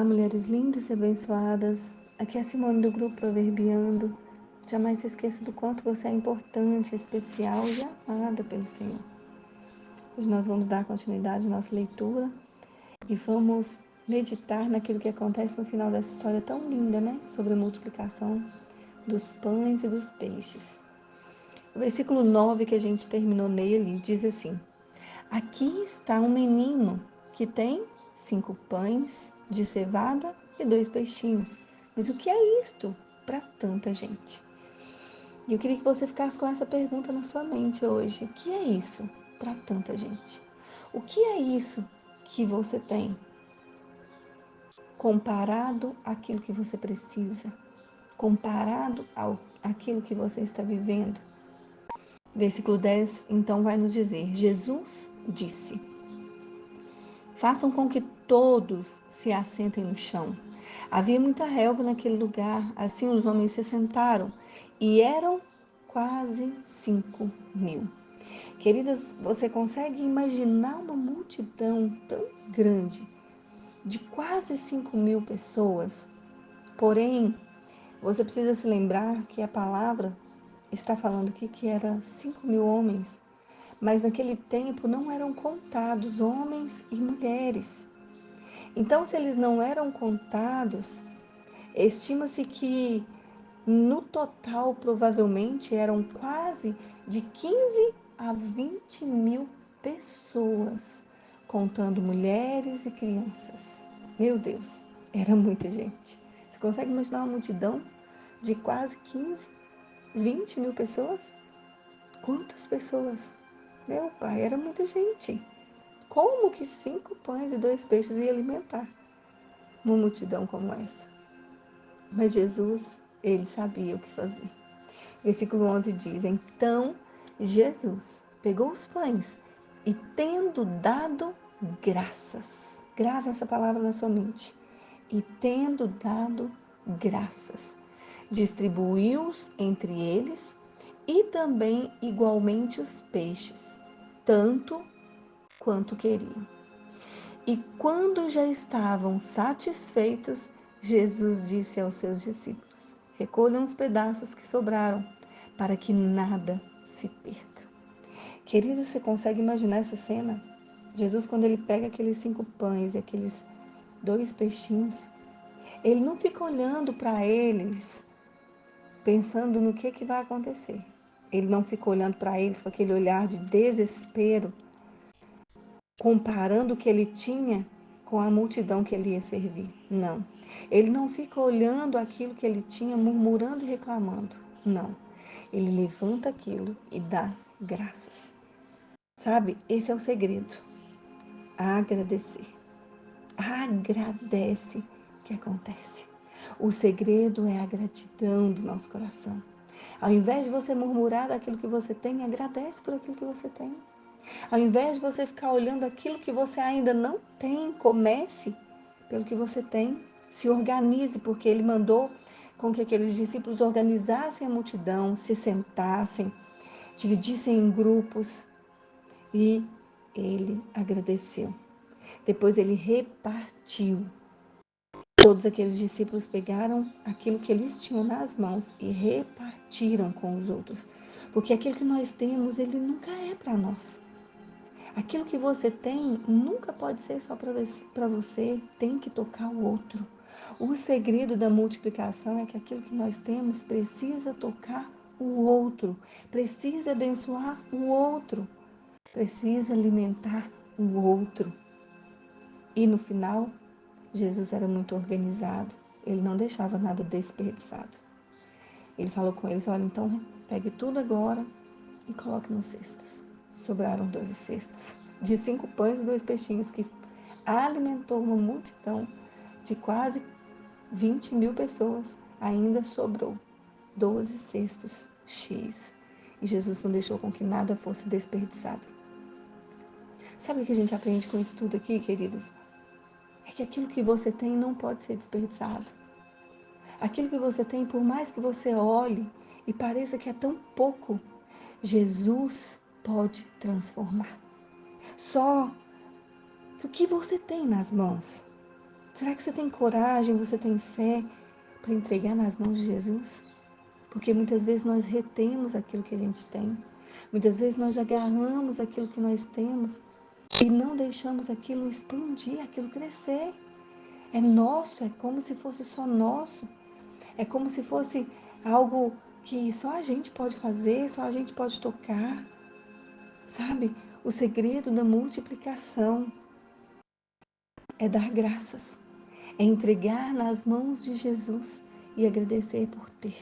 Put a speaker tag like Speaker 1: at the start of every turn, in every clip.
Speaker 1: Olá, mulheres lindas e abençoadas. Aqui é a Simone do Grupo Proverbiando. Jamais se esqueça do quanto você é importante, especial e amada pelo Senhor. Hoje nós vamos dar continuidade à nossa leitura e vamos meditar naquilo que acontece no final dessa história tão linda, né? Sobre a multiplicação dos pães e dos peixes. O versículo 9 que a gente terminou nele diz assim: Aqui está um menino que tem 5 pães de cevada e 2 peixinhos. Mas o que é isto para tanta gente? E eu queria que você ficasse com essa pergunta na sua mente hoje. O que é isso para tanta gente? O que é isso que você tem comparado àquilo que você precisa? Comparado àquilo que você está vivendo? Versículo 10, então, vai nos dizer: Jesus disse: Façam com que todos se assentem no chão. Havia muita relva naquele lugar, assim os homens se sentaram, e eram quase 5.000. Queridas, você consegue imaginar uma multidão tão grande, de quase 5.000 pessoas? Porém, você precisa se lembrar que a palavra está falando aqui que era 5.000 homens, mas naquele tempo não eram contados homens e mulheres. Então, se eles não eram contados, estima-se que no total provavelmente eram quase de 15 a 20.000 pessoas, contando mulheres e crianças. Meu Deus, era muita gente. Você consegue imaginar uma multidão de quase 15, 20.000 pessoas? Quantas pessoas? Meu pai, era muita gente. Como que 5 pães e 2 peixes ia alimentar uma multidão como essa? Mas Jesus, ele sabia o que fazer. Versículo 11 diz: Então Jesus pegou os pães e, tendo dado graças, grave essa palavra na sua mente, e tendo dado graças, distribuiu-os entre eles e também igualmente os peixes, tanto quanto queriam. E quando já estavam satisfeitos, Jesus disse aos seus discípulos: Recolham os pedaços que sobraram, para que nada se perca. Querido, você consegue imaginar essa cena? Jesus, quando ele pega aqueles 5 pães e aqueles 2 peixinhos, ele não fica olhando para eles, pensando no que vai acontecer. Ele não fica olhando para eles com aquele olhar de desespero, comparando o que ele tinha com a multidão que ele ia servir. Não. Ele não fica olhando aquilo que ele tinha, murmurando e reclamando. Não. Ele levanta aquilo e dá graças. Sabe? Esse é o segredo. Agradecer. Agradece que acontece. O segredo é a gratidão do nosso coração. Ao invés de você murmurar daquilo que você tem, agradece por aquilo que você tem. Ao invés de você ficar olhando aquilo que você ainda não tem, comece pelo que você tem. Se organize, porque ele mandou com que aqueles discípulos organizassem a multidão, se sentassem, dividissem em grupos e ele agradeceu. Depois ele repartiu. Todos aqueles discípulos pegaram aquilo que eles tinham nas mãos e repartiram com os outros. Porque aquilo que nós temos, ele nunca é para nós. Aquilo que você tem nunca pode ser só para você, tem que tocar o outro. O segredo da multiplicação é que aquilo que nós temos precisa tocar o outro, precisa abençoar o outro, precisa alimentar o outro. E no final, Jesus era muito organizado, ele não deixava nada desperdiçado. Ele falou com eles: olha, então pegue tudo agora e coloque nos cestos. Sobraram 12 cestos de 5 pães e 2 peixinhos, que alimentou uma multidão de quase 20.000 pessoas. Ainda sobrou 12 cestos cheios. E Jesus não deixou com que nada fosse desperdiçado. Sabe o que a gente aprende com isso tudo aqui, queridas? É que aquilo que você tem não pode ser desperdiçado. Aquilo que você tem, por mais que você olhe e pareça que é tão pouco, Jesus pode transformar. Só que o que você tem nas mãos? Será que você tem coragem, você tem fé para entregar nas mãos de Jesus? Porque muitas vezes nós retemos aquilo que a gente tem. Muitas vezes nós agarramos aquilo que nós temos e não deixamos aquilo expandir, aquilo crescer. É nosso, é como se fosse só nosso. É como se fosse algo que só a gente pode fazer, só a gente pode tocar. Sabe? O segredo da multiplicação é dar graças, é entregar nas mãos de Jesus e agradecer por ter.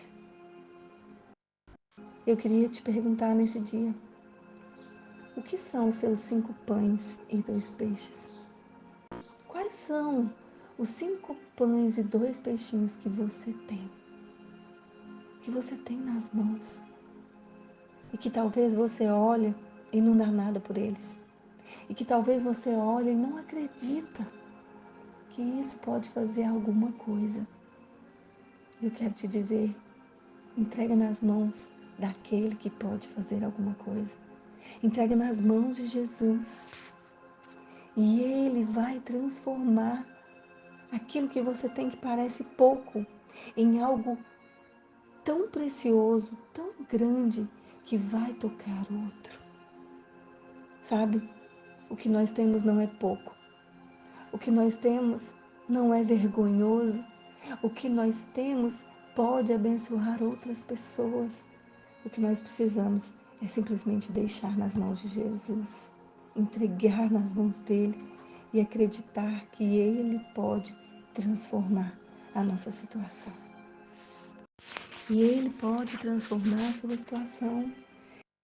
Speaker 1: Eu queria te perguntar nesse dia, o que são os seus 5 pães e 2 peixes? Quais são os 5 pães e 2 peixinhos que você tem nas mãos e que talvez você olhe e não dá nada por eles, e que talvez você olhe e não acredita que isso pode fazer alguma coisa. Eu quero te dizer, entrega nas mãos daquele que pode fazer alguma coisa. Entrega nas mãos de Jesus e Ele vai transformar aquilo que você tem que parece pouco em algo tão precioso, tão grande, que vai tocar o outro. Sabe? O que nós temos não é pouco. O que nós temos não é vergonhoso. O que nós temos pode abençoar outras pessoas. O que nós precisamos é simplesmente deixar nas mãos de Jesus, entregar nas mãos dele e acreditar que ele pode transformar a nossa situação. E ele pode transformar a sua situação.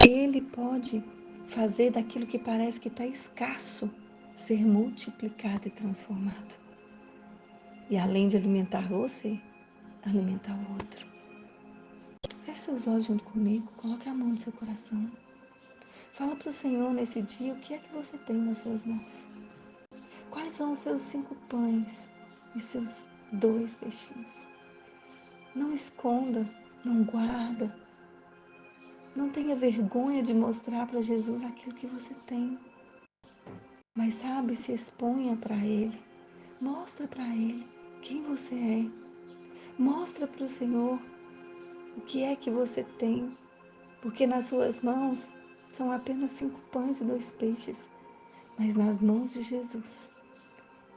Speaker 1: Ele pode fazer daquilo que parece que está escasso ser multiplicado e transformado. E além de alimentar você, alimentar o outro. Feche seus olhos junto comigo, coloque a mão no seu coração. Fala para o Senhor nesse dia o que é que você tem nas suas mãos. Quais são os seus 5 pães e seus 2 peixinhos? Não esconda, não guarda. Não tenha vergonha de mostrar para Jesus aquilo que você tem. Mas sabe, se exponha para Ele. Mostra para Ele quem você é. Mostra para o Senhor o que é que você tem. Porque nas suas mãos são apenas 5 pães e 2 peixes. Mas nas mãos de Jesus,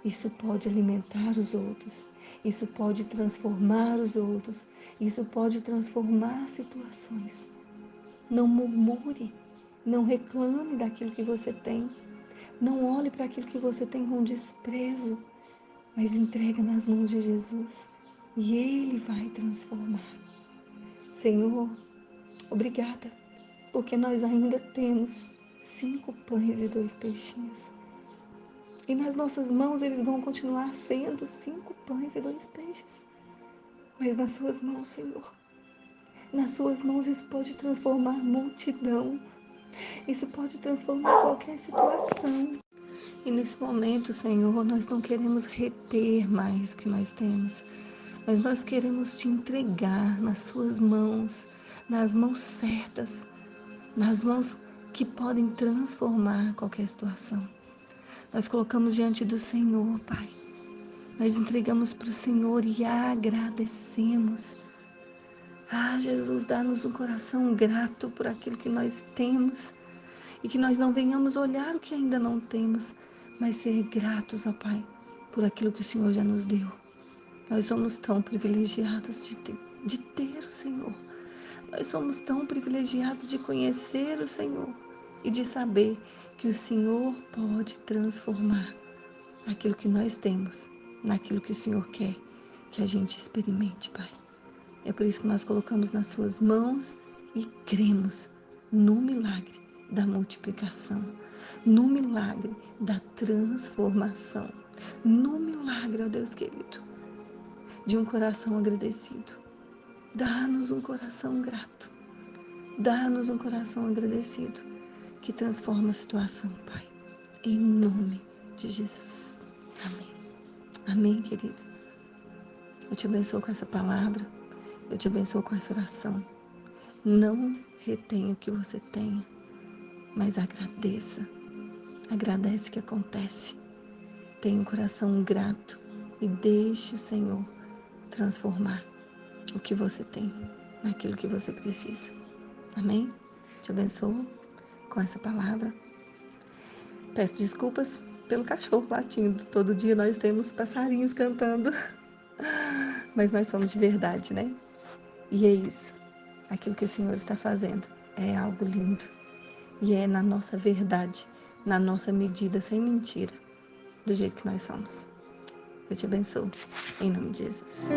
Speaker 1: isso pode alimentar os outros. Isso pode transformar os outros. Isso pode transformar situações. Não murmure. Não reclame daquilo que você tem. Não olhe para aquilo que você tem com desprezo, mas entrega nas mãos de Jesus e Ele vai transformar. Senhor, obrigada, porque nós ainda temos 5 pães e 2 peixinhos. E nas nossas mãos eles vão continuar sendo 5 pães e 2 peixes. Mas nas suas mãos, Senhor, nas suas mãos isso pode transformar multidão. Isso pode transformar qualquer situação. E nesse momento, Senhor, nós não queremos reter mais o que nós temos, mas nós queremos te entregar nas suas mãos, nas mãos certas, nas mãos que podem transformar qualquer situação. Nós colocamos diante do Senhor, Pai. Nós entregamos para o Senhor e agradecemos. Ah, Jesus, dá-nos um coração grato por aquilo que nós temos e que nós não venhamos olhar o que ainda não temos, mas ser gratos, ó Pai, por aquilo que o Senhor já nos deu. Nós somos tão privilegiados de ter o Senhor. Nós somos tão privilegiados de conhecer o Senhor e de saber que o Senhor pode transformar aquilo que nós temos naquilo que o Senhor quer que a gente experimente, Pai. É por isso que nós colocamos nas suas mãos e cremos no milagre da multiplicação, no milagre da transformação, no milagre, ó Deus querido, de um coração agradecido. Dá-nos um coração grato, dá-nos um coração agradecido que transforma a situação, Pai, em nome de Jesus. Amém. Amém, querido. Eu te abençoo com essa palavra, eu te abençoo com essa oração. Não retenha o que você tenha, mas agradeça. Agradece que acontece. Tenha um coração grato e deixe o Senhor transformar o que você tem naquilo que você precisa. Amém? Te abençoo com essa palavra. Peço desculpas pelo cachorro latindo. Todo dia nós temos passarinhos cantando, mas nós somos de verdade, né? E é isso. Aquilo que o Senhor está fazendo é algo lindo. E é na nossa verdade, na nossa medida, sem mentira, do jeito que nós somos. Eu te abençoo, em nome de Jesus.